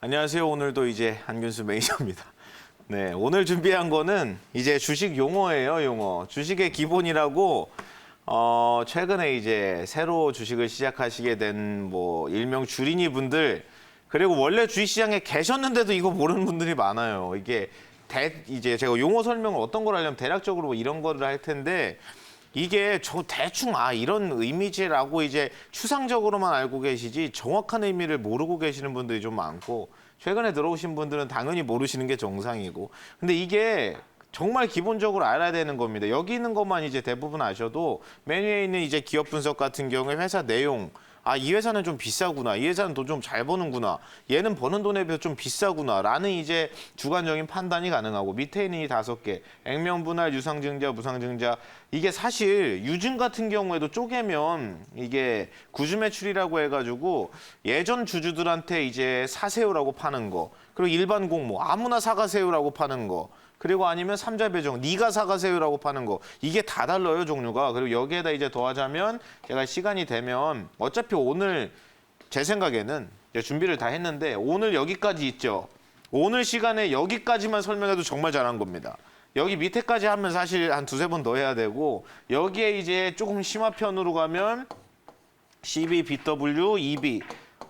안녕하세요. 오늘도 이제 한균수 매니저입니다. 네, 오늘 준비한 거는 이제 주식 용어예요, 용어. 주식의 기본이라고 최근에 이제 새로 주식을 시작하시게 된 뭐 일명 주린이 분들 그리고 원래 주식시장에 계셨는데도 이거 모르는 분들이 많아요. 이게 이제 제가 용어 설명을 어떤 걸 하려면 대략적으로 뭐 이런 거를 할 텐데 이게 저 대충 이런 의미지라고 이제 추상적으로만 알고 계시지 정확한 의미를 모르고 계시는 분들이 좀 많고 최근에 들어오신 분들은 당연히 모르시는 게 정상이고 근데 이게 정말 기본적으로 알아야 되는 겁니다. 여기 있는 것만 이제 대부분 아셔도 메뉴에 있는 이제 기업 분석 같은 경우에 회사 내용 이 회사는 좀 비싸구나. 이 회사는 돈 좀 잘 버는구나. 얘는 버는 돈에 비해서 좀 비싸구나. 라는 이제 주관적인 판단이 가능하고 밑에 있는 이 5개. 액면 분할, 유상증자, 무상증자. 이게 사실 유증 같은 경우에도 쪼개면 이게 구주매출이라고 해가지고 예전 주주들한테 이제 사세요라고 파는 거. 그리고 일반 공모 아무나 사가세요라고 파는 거. 그리고 아니면 삼자 배정, 네가 사가세요라고 파는 거. 이게 다 달라요, 종류가. 그리고 여기에다 이제 더하자면 제가 시간이 되면 어차피 오늘 제 생각에는 이제 준비를 다 했는데 오늘 여기까지 있죠. 오늘 시간에 여기까지만 설명해도 정말 잘한 겁니다. 여기 밑에까지 하면 사실 한 2-3번 더 해야 되고 여기에 이제 조금 심화편으로 가면 CB, BW, EB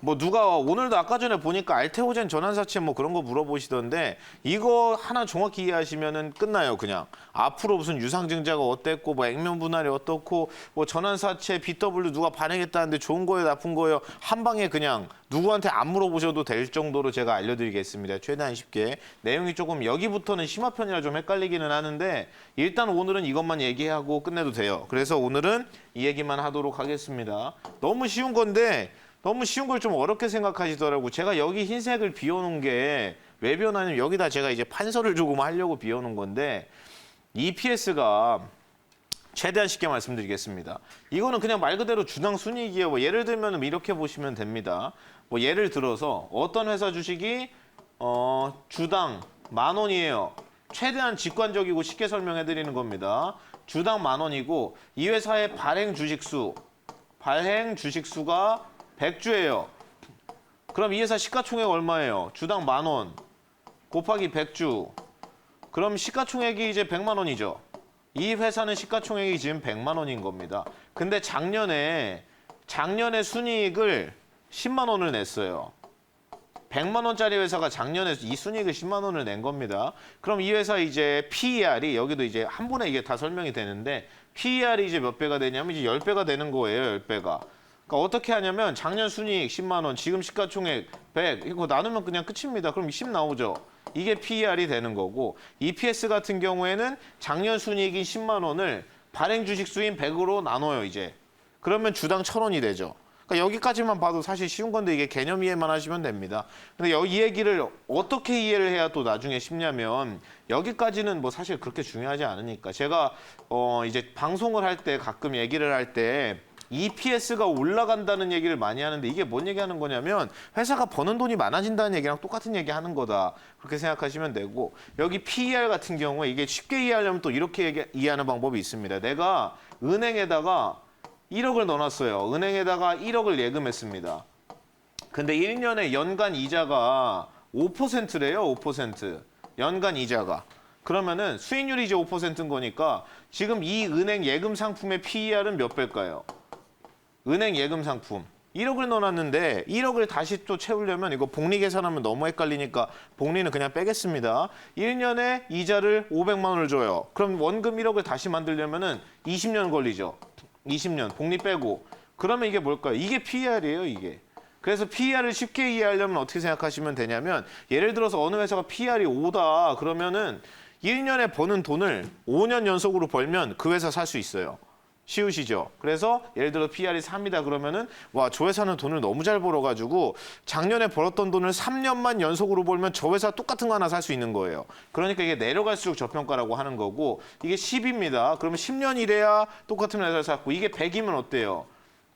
뭐 누가 오늘도 아까 전에 보니까 알테오젠 전환사채 뭐 그런 거 물어보시던데 이거 하나 정확히 이해하시면은 끝나요 그냥. 앞으로 무슨 유상증자가 어땠고 뭐 액면 분할이 어떻고 뭐 전환사채 BW 누가 발행했다는데 좋은 거예요 나쁜 거예요 한 방에 그냥 누구한테 안 물어보셔도 될 정도로 제가 알려드리겠습니다. 최대한 쉽게. 내용이 조금 여기부터는 심화편이라 좀 헷갈리기는 하는데 일단 오늘은 이것만 얘기하고 끝내도 돼요. 그래서 오늘은 이 얘기만 하도록 하겠습니다. 너무 쉬운 건데 너무 쉬운 걸 좀 어렵게 생각하시더라고. 제가 여기 흰색을 비워놓은 게 왜 비워놨냐면 여기다 제가 이제 판서를 조금 하려고 비워놓은 건데 EPS가 최대한 쉽게 말씀드리겠습니다. 이거는 그냥 말 그대로 주당 순이익이에요. 뭐 예를 들면 이렇게 보시면 됩니다. 뭐 예를 들어서 어떤 회사 주식이 주당 10,000원이에요. 최대한 직관적이고 쉽게 설명해 드리는 겁니다. 주당 10,000원이고 이 회사의 발행 주식수가 100주예요. 그럼 이 회사 시가총액 얼마예요? 주당 10,000원 곱하기 100주. 그럼 시가총액이 이제 100만 원이죠. 이 회사는 시가총액이 지금 100만 원인 겁니다. 근데 작년에 순이익을 10만 원을 냈어요. 100만 원짜리 회사가 작년에 이 순이익을 10만 원을 낸 겁니다. 그럼 이 회사 이제 PER이 여기도 이제 한 번에 이게 다 설명이 되는데 PER이 이제 몇 배가 되냐면 이제 10배가 되는 거예요. 10배가. 그러니까 어떻게 하냐면 작년 순이익 10만 원, 지금 시가총액 100 이거 나누면 그냥 끝입니다. 그럼 10 나오죠. 이게 PER이 되는 거고 EPS 같은 경우에는 작년 순이익인 10만 원을 발행 주식 수인 100으로 나눠요. 이제. 그러면 주당 1,000원이 되죠. 그러니까 여기까지만 봐도 사실 쉬운 건데 이게 개념 이해만 하시면 됩니다. 근데 이 얘기를 어떻게 이해를 해야 또 나중에 쉽냐면 여기까지는 뭐 사실 그렇게 중요하지 않으니까 제가 이제 방송을 할 때 가끔 얘기를 할 때 EPS가 올라간다는 얘기를 많이 하는데 이게 뭔 얘기하는 거냐면 회사가 버는 돈이 많아진다는 얘기랑 똑같은 얘기 하는 거다. 그렇게 생각하시면 되고 여기 PER 같은 경우에 이게 쉽게 이해하려면 또 이렇게 이해하는 방법이 있습니다. 내가 은행에다가 1억을 넣어놨어요. 은행에다가 1억을 예금했습니다. 근데 1년에 연간 이자가 5%래요. 5%. 연간 이자가. 그러면은 수익률이 이제 5%인 거니까 지금 이 은행 예금 상품의 PER은 몇 배일까요? 은행 예금 상품 1억을 넣어놨는데 1억을 다시 또 채우려면 이거 복리 계산하면 너무 헷갈리니까 복리는 그냥 빼겠습니다. 1년에 이자를 500만 원을 줘요. 그럼 원금 1억을 다시 만들려면은 20년 걸리죠. 20년 복리 빼고 그러면 이게 뭘까요? 이게 PER이에요. 이게. 그래서 PER을 쉽게 이해하려면 어떻게 생각하시면 되냐면 예를 들어서 어느 회사가 PER이 5다 그러면은 1년에 버는 돈을 5년 연속으로 벌면 그 회사 살 수 있어요. 쉬우시죠? 그래서 예를 들어 PER이 3이다 그러면은 와, 저 회사는 돈을 너무 잘 벌어가지고 작년에 벌었던 돈을 3년만 연속으로 벌면 저 회사 똑같은 거 하나 살 수 있는 거예요. 그러니까 이게 내려갈수록 저평가라고 하는 거고 이게 10입니다. 그러면 10년 이래야 똑같은 회사를 샀고 이게 100이면 어때요?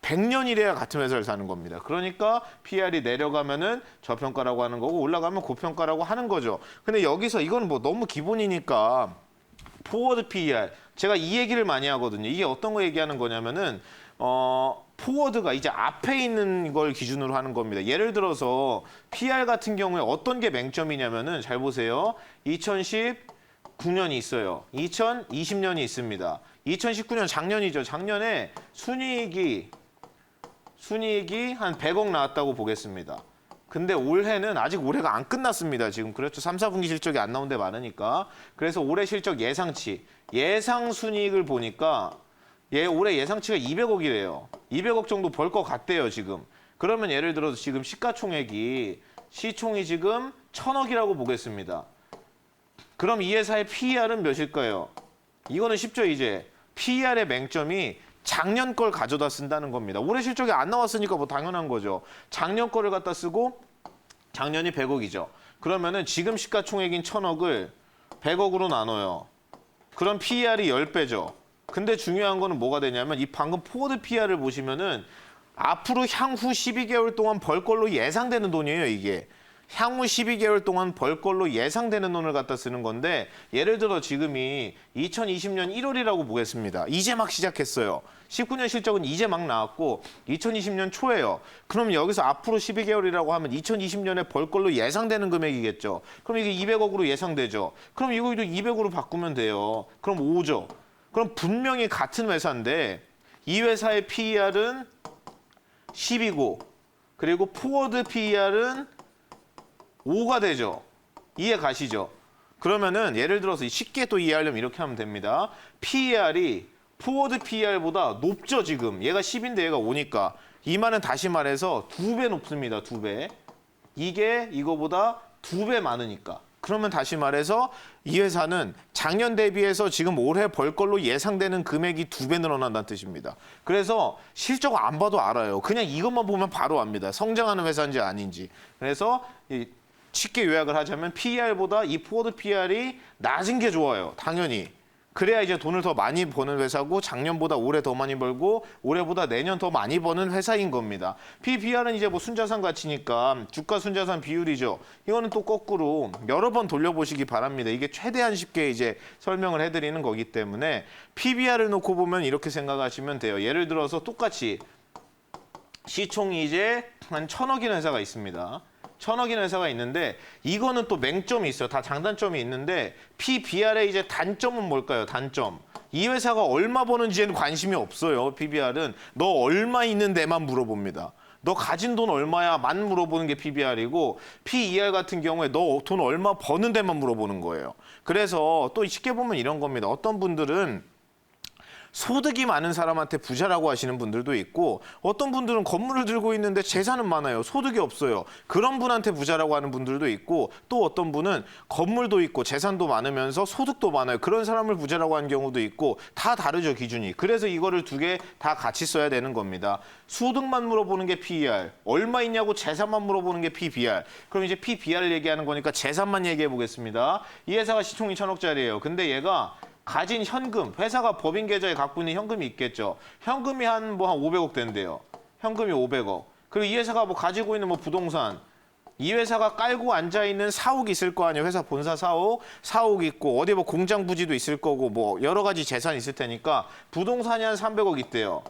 100년 이래야 같은 회사를 사는 겁니다. 그러니까 PER이 내려가면은 저평가라고 하는 거고 올라가면 고평가라고 하는 거죠. 근데 여기서 이건 뭐 너무 기본이니까 포워드 PER 제가 이 얘기를 많이 하거든요. 이게 어떤 거 얘기하는 거냐면은 포워드가 이제 앞에 있는 걸 기준으로 하는 겁니다. 예를 들어서 PR 같은 경우에 어떤 게 맹점이냐면은 잘 보세요. 2019년이 있어요. 2020년이 있습니다. 2019년 작년이죠. 작년에 순이익이 한 100억 나왔다고 보겠습니다. 근데 올해는 아직 올해가 안 끝났습니다. 지금 그렇죠. 3, 4분기 실적이 안 나온 데 많으니까. 그래서 올해 실적 예상치, 예상 순이익을 보니까 올해 예상치가 200억이래요. 200억 정도 벌 것 같대요, 지금. 그러면 예를 들어서 지금 시가총액이 시총이 지금 1000억이라고 보겠습니다. 그럼 이 회사의 PER은 몇일까요? 이거는 쉽죠, 이제. PER의 맹점이 작년 걸 가져다 쓴다는 겁니다. 올해 실적이 안 나왔으니까 뭐 당연한 거죠. 작년 거를 갖다 쓰고 작년이 100억이죠. 그러면은 지금 시가총액인 1000억을 100억으로 나눠요. 그럼 PER이 10배죠. 근데 중요한 거는 뭐가 되냐면 이 방금 포워드 PER을 보시면은 앞으로 향후 12개월 동안 벌 걸로 예상되는 돈이에요, 이게. 향후 12개월 동안 벌 걸로 예상되는 돈을 갖다 쓰는 건데 예를 들어 지금이 2020년 1월이라고 보겠습니다. 이제 막 시작했어요. 19년 실적은 이제 막 나왔고 2020년 초예요. 그럼 여기서 앞으로 12개월이라고 하면 2020년에 벌 걸로 예상되는 금액이겠죠. 그럼 이게 200억으로 예상되죠. 그럼 이거도 200으로 바꾸면 돼요. 그럼 5죠. 그럼 분명히 같은 회사인데 이 회사의 PER은 10이고 그리고 포워드 PER은 5가 되죠. 이해 가시죠? 그러면은 예를 들어서 쉽게 또 이해하려면 이렇게 하면 됩니다. PER이 포워드 PER보다 높죠, 지금. 얘가 10인데 얘가 5니까. 이 말은 다시 말해서 2배 높습니다, 2배. 이게 이거보다 2배 많으니까. 그러면 다시 말해서 이 회사는 작년 대비해서 지금 올해 벌 걸로 예상되는 금액이 2배 늘어난다는 뜻입니다. 그래서 실적 안 봐도 알아요. 그냥 이것만 보면 바로 압니다. 성장하는 회사인지 아닌지. 그래서 쉽게 요약을 하자면 PER보다 이 포워드 PER이 낮은 게 좋아요. 당연히. 그래야 이제 돈을 더 많이 버는 회사고 작년보다 올해 더 많이 벌고 올해보다 내년 더 많이 버는 회사인 겁니다. PBR은 이제 뭐 순자산 가치니까 주가 순자산 비율이죠. 이거는 또 거꾸로 여러 번 돌려보시기 바랍니다. 이게 최대한 쉽게 이제 설명을 해드리는 거기 때문에 PBR을 놓고 보면 이렇게 생각하시면 돼요. 예를 들어서 똑같이 시총이 이제 한 1000억인 회사가 있습니다. 1000억인 회사가 있는데 이거는 또 맹점이 있어요. 다 장단점이 있는데 PBR의 이제 단점은 뭘까요? 단점. 이 회사가 얼마 버는지에는 관심이 없어요. PBR은 너 얼마 있는 데만 물어봅니다. 너 가진 돈 얼마야?만 물어보는 게 PBR이고 PER 같은 경우에 너 돈 얼마 버는 데만 물어보는 거예요. 그래서 또 쉽게 보면 이런 겁니다. 어떤 분들은 소득이 많은 사람한테 부자라고 하시는 분들도 있고 어떤 분들은 건물을 들고 있는데 재산은 많아요. 소득이 없어요. 그런 분한테 부자라고 하는 분들도 있고 또 어떤 분은 건물도 있고 재산도 많으면서 소득도 많아요. 그런 사람을 부자라고 하는 경우도 있고 다 다르죠, 기준이. 그래서 이거를 두 개 다 같이 써야 되는 겁니다. 소득만 물어보는 게 PER, 얼마 있냐고 재산만 물어보는 게 PBR. 그럼 이제 PBR을 얘기하는 거니까 재산만 얘기해 보겠습니다. 이 회사가 시총이 1000억짜리예요. 근데 얘가 가진 현금, 회사가 법인 계좌에 갖고 있는 현금이 있겠죠. 현금이 한 500억 된대요. 현금이 500억. 그리고 이 회사가 뭐 가지고 있는 뭐 부동산, 이 회사가 깔고 앉아 있는 사옥이 있을 거 아니에요. 회사 본사 사옥 있고 어디 뭐 공장 부지도 있을 거고 뭐 여러 가지 재산이 있을 테니까 부동산이 한 300억 있대요.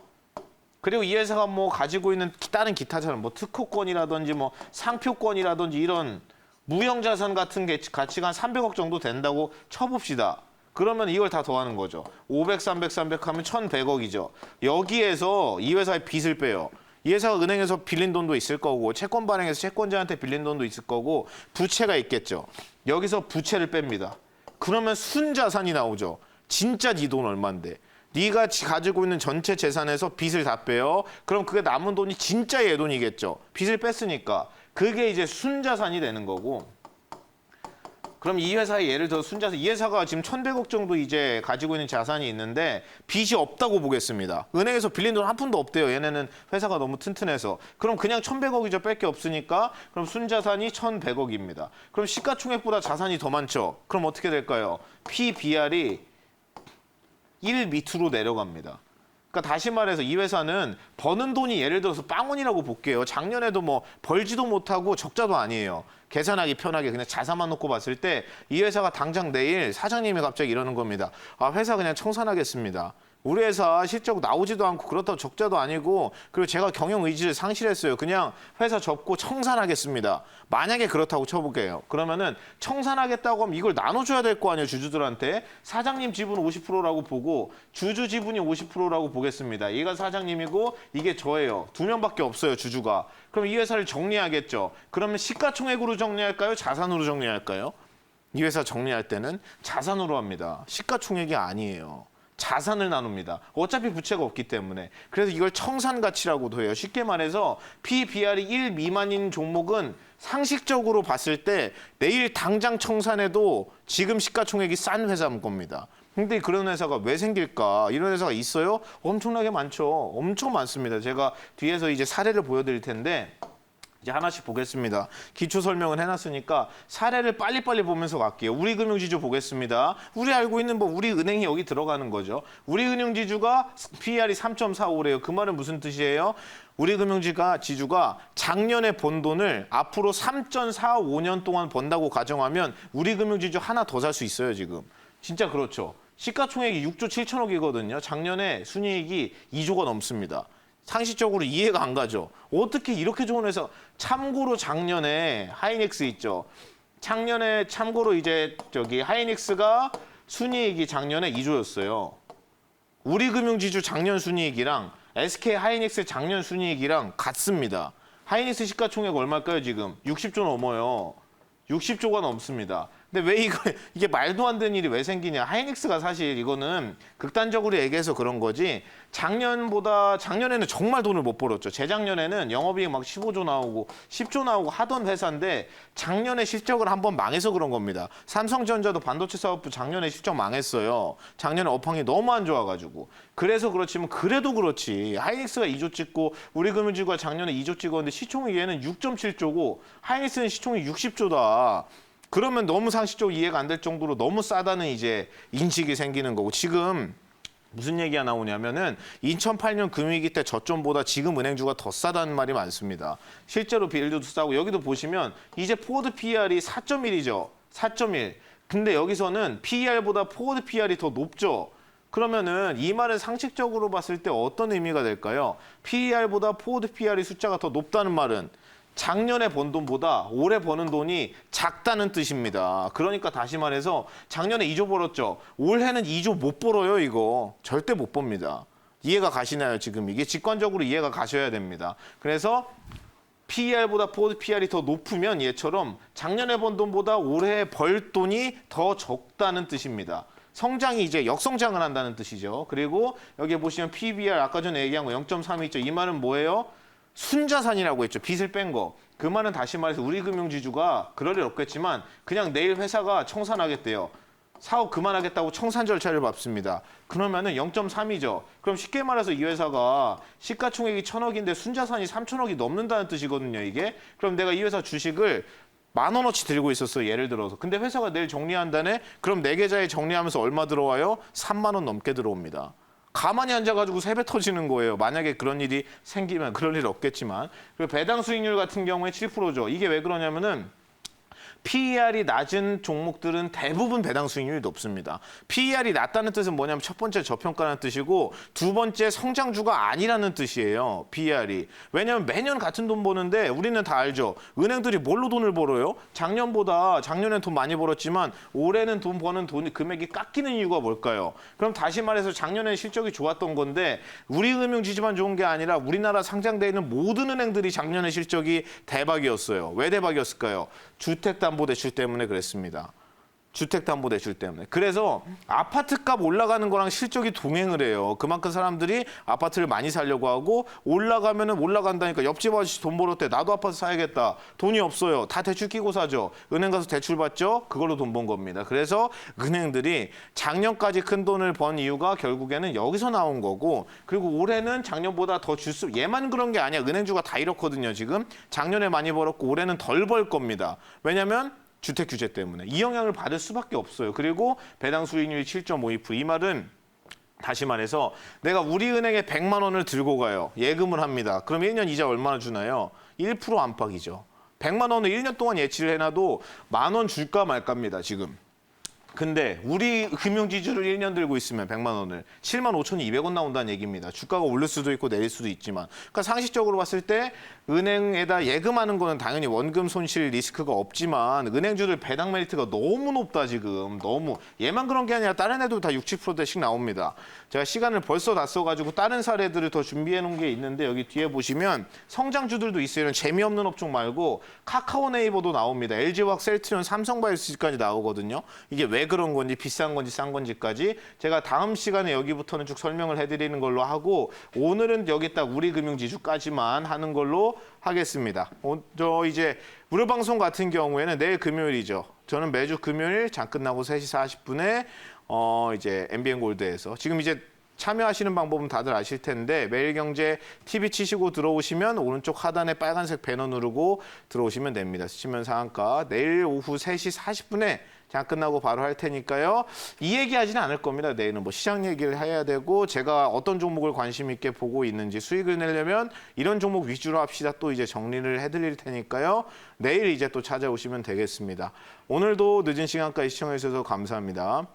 그리고 이 회사가 뭐 가지고 있는 다른 기타 자산, 뭐 특허권이라든지 뭐 상표권이라든지 이런 무형자산 같은 게 가치가 한 300억 정도 된다고 쳐봅시다. 그러면 이걸 다 더하는 거죠. 500, 300, 300 하면 1100억이죠. 여기에서 이 회사의 빚을 빼요. 이 회사가 은행에서 빌린 돈도 있을 거고 채권 발행해서 채권자한테 빌린 돈도 있을 거고 부채가 있겠죠. 여기서 부채를 뺍니다. 그러면 순자산이 나오죠. 진짜 네 돈 얼만데. 네가 가지고 있는 전체 재산에서 빚을 다 빼요. 그럼 그게 남은 돈이 진짜 얘 돈이겠죠. 빚을 뺐으니까. 그게 이제 순자산이 되는 거고. 그럼 이 회사의 예를 들어 순자산, 이 회사가 지금 1100억 정도 이제 가지고 있는 자산이 있는데 빚이 없다고 보겠습니다. 은행에서 빌린 돈 한 푼도 없대요. 얘네는 회사가 너무 튼튼해서. 그럼 그냥 1100억이죠. 뺄 게 없으니까. 그럼 순자산이 1100억입니다. 그럼 시가총액보다 자산이 더 많죠. 그럼 어떻게 될까요? PBR이 1 밑으로 내려갑니다. 그러니까 다시 말해서 이 회사는 버는 돈이 예를 들어서 빵원이라고 볼게요. 작년에도 뭐 벌지도 못하고 적자도 아니에요. 계산하기 편하게 그냥 자산만 놓고 봤을 때 이 회사가 당장 내일 사장님이 갑자기 이러는 겁니다. 아, 회사 그냥 청산하겠습니다. 우리 회사 실적 나오지도 않고 그렇다고 적자도 아니고 그리고 제가 경영 의지를 상실했어요. 그냥 회사 접고 청산하겠습니다. 만약에 그렇다고 쳐볼게요. 그러면은 청산하겠다고 하면 이걸 나눠줘야 될 거 아니에요. 주주들한테. 사장님 지분 50%라고 보고 주주 지분이 50%라고 보겠습니다. 얘가 사장님이고 이게 저예요. 2명밖에 없어요. 주주가. 그럼 이 회사를 정리하겠죠. 그러면 시가총액으로 정리할까요? 자산으로 정리할까요? 이 회사 정리할 때는 자산으로 합니다. 시가총액이 아니에요. 자산을 나눕니다. 어차피 부채가 없기 때문에. 그래서 이걸 청산가치라고도 해요. 쉽게 말해서 PBR이 1 미만인 종목은 상식적으로 봤을 때 내일 당장 청산해도 지금 시가총액이 싼 회사인 겁니다. 근데 그런 회사가 왜 생길까? 이런 회사가 있어요? 엄청나게 많죠. 엄청 많습니다. 제가 뒤에서 이제 사례를 보여드릴 텐데 이제 하나씩 보겠습니다. 기초 설명을 해놨으니까 사례를 빨리빨리 보면서 갈게요. 우리금융지주 보겠습니다. 우리 알고 있는 우리은행이 여기 들어가는 거죠. 우리금융지주가 PER이 3.45래요. 그 말은 무슨 뜻이에요? 우리금융지주가 작년에 번 돈을 앞으로 3.45년 동안 번다고 가정하면 우리금융지주 하나 더 살 수 있어요, 지금. 진짜 그렇죠. 시가총액이 6조 7천억이거든요. 작년에 순이익이 2조가 넘습니다. 상식적으로 이해가 안 가죠. 어떻게 이렇게 좋은 회사. 참고로 작년에 하이닉스 있죠. 작년에 참고로 이제 하이닉스가 순이익이 작년에 2조였어요. 우리금융지주 작년 순이익이랑 SK 하이닉스 작년 순이익이랑 같습니다. 하이닉스 시가총액 얼마일까요, 지금? 60조 넘어요. 60조가 넘습니다. 근데 왜 이게 말도 안 되는 일이 왜 생기냐. 하이닉스가 사실 이거는 극단적으로 얘기해서 그런 거지 작년에는 정말 돈을 못 벌었죠. 재작년에는 영업이익 막 15조 나오고 10조 나오고 하던 회사인데 작년에 실적을 한번 망해서 그런 겁니다. 삼성전자도 반도체 사업부 작년에 실적 망했어요. 작년에 업황이 너무 안 좋아가지고. 그래서 그렇지만 그래도 그렇지. 하이닉스가 2조 찍고 우리금융지주가 작년에 2조 찍었는데 시총이 얘는 6.7조고 하이닉스는 시총이 60조다. 그러면 너무 상식적으로 이해가 안 될 정도로 너무 싸다는 이제 인식이 생기는 거고 지금 무슨 얘기가 나오냐면은 2008년 금융위기 때 저점보다 지금 은행주가 더 싸다는 말이 많습니다. 실제로 비율도 싸고 여기도 보시면 이제 포워드 PER이 4.1이죠. 4.1. 근데 여기서는 PER보다 포워드 PER이 더 높죠. 그러면은 이 말은 상식적으로 봤을 때 어떤 의미가 될까요? PER보다 포워드 PER이 숫자가 더 높다는 말은 작년에 번 돈보다 올해 버는 돈이 작다는 뜻입니다. 그러니까 다시 말해서 작년에 2조 벌었죠. 올해는 2조 못 벌어요, 이거. 절대 못 법니다. 이해가 가시나요, 지금? 이게 직관적으로 이해가 가셔야 됩니다. 그래서 PER보다 포워드 PER이 더 높으면 얘처럼 작년에 번 돈보다 올해 벌 돈이 더 적다는 뜻입니다. 성장이 이제 역성장을 한다는 뜻이죠. 그리고 여기 보시면 PBR 아까 전에 얘기한 거 0.3이 있죠. 이 말은 뭐예요? 순자산이라고 했죠. 빚을 뺀 거. 그 말은 다시 말해서 우리금융지주가 그럴 일 없겠지만 그냥 내일 회사가 청산하겠대요. 사업 그만하겠다고 청산 절차를 밟습니다. 그러면은 0.3이죠. 그럼 쉽게 말해서 이 회사가 시가총액이 1,000억인데 순자산이 3,000억이 넘는다는 뜻이거든요, 이게. 그럼 내가 이 회사 주식을 10,000원어치 들고 있었어요, 예를 들어서. 근데 회사가 내일 정리한다네? 그럼 내 계좌에 정리하면서 얼마 들어와요? 3만 원 넘게 들어옵니다. 가만히 앉아가지고 세배 터지는 거예요. 만약에 그런 일이 생기면 그럴 일 없겠지만. 그리고 배당 수익률 같은 경우에 7%죠. 이게 왜 그러냐면은 PER이 낮은 종목들은 대부분 배당 수익률이 높습니다. PER이 낮다는 뜻은 뭐냐면 첫 번째 저평가라는 뜻이고 두 번째 성장주가 아니라는 뜻이에요. PER이. 왜냐하면 매년 같은 돈 버는데 우리는 다 알죠. 은행들이 뭘로 돈을 벌어요? 작년엔 돈 많이 벌었지만 올해는 돈 버는 금액이 깎이는 이유가 뭘까요? 그럼 다시 말해서 작년에 실적이 좋았던 건데 우리금융지주만 좋은 게 아니라 우리나라 상장돼 있는 모든 은행들이 작년에 실적이 대박이었어요. 왜 대박이었을까요? 주택담보대출 때문에 그랬습니다. 주택담보대출 때문에. 그래서 아파트값 올라가는 거랑 실적이 동행을 해요. 그만큼 사람들이 아파트를 많이 사려고 하고 올라가면은 올라간다니까 옆집 아저씨 돈 벌었대. 나도 아파트 사야겠다. 돈이 없어요. 다 대출 끼고 사죠. 은행 가서 대출 받죠. 그걸로 돈 번 겁니다. 그래서 은행들이 작년까지 큰 돈을 번 이유가 결국에는 여기서 나온 거고 그리고 올해는 작년보다 더 줄 수 얘만 그런 게 아니야. 은행주가 다 이렇거든요. 지금 작년에 많이 벌었고 올해는 덜 벌 겁니다. 왜냐면 주택 규제 때문에 이 영향을 받을 수밖에 없어요. 그리고 배당 수익률이 7.52%. 이 말은 다시 말해서 내가 우리은행에 100만 원을 들고 가요. 예금을 합니다. 그럼 1년 이자 얼마나 주나요? 1% 안팎이죠. 100만 원을 1년 동안 예치를 해놔도 10,000원 줄까 말까입니다. 지금. 근데 우리 금융지주를 1년 들고 있으면 100만 원을 7만 5,200원 나온다는 얘기입니다. 주가가 오를 수도 있고 내릴 수도 있지만. 그러니까 상식적으로 봤을 때 은행에다 예금하는 거는 당연히 원금 손실 리스크가 없지만 은행주들 배당 메리트가 너무 높다 지금. 너무. 얘만 그런 게 아니라 다른 애도 다 60, 70%대씩 나옵니다. 제가 시간을 벌써 다 써가지고 다른 사례들을 더 준비해 놓은 게 있는데 여기 뒤에 보시면 성장주들도 있어요. 이런 재미없는 업종 말고 카카오 네이버도 나옵니다. LG화학, 셀트리온, 삼성바이오로직까지 나오거든요. 이게 왜 그런 건지 비싼 건지 싼 건지까지 제가 다음 시간에 여기부터는 쭉 설명을 해드리는 걸로 하고 오늘은 여기 딱 우리 금융지주까지만 하는 걸로 하겠습니다. 저 이제 무료 방송 같은 경우에는 내일 금요일이죠. 저는 매주 금요일 장 끝나고 3시 40분에 이제 MBN 골드에서 지금 이제 참여하시는 방법은 다들 아실 텐데 매일경제 TV 치시고 들어오시면 오른쪽 하단에 빨간색 배너 누르고 들어오시면 됩니다. 스치면 상한가 내일 오후 3시 40분에 장 끝나고 바로 할 테니까요. 이 얘기하지는 않을 겁니다. 내일은 뭐 시장 얘기를 해야 되고 제가 어떤 종목을 관심 있게 보고 있는지 수익을 내려면 이런 종목 위주로 합시다. 또 이제 정리를 해드릴 테니까요. 내일 이제 또 찾아오시면 되겠습니다. 오늘도 늦은 시간까지 시청해 주셔서 감사합니다.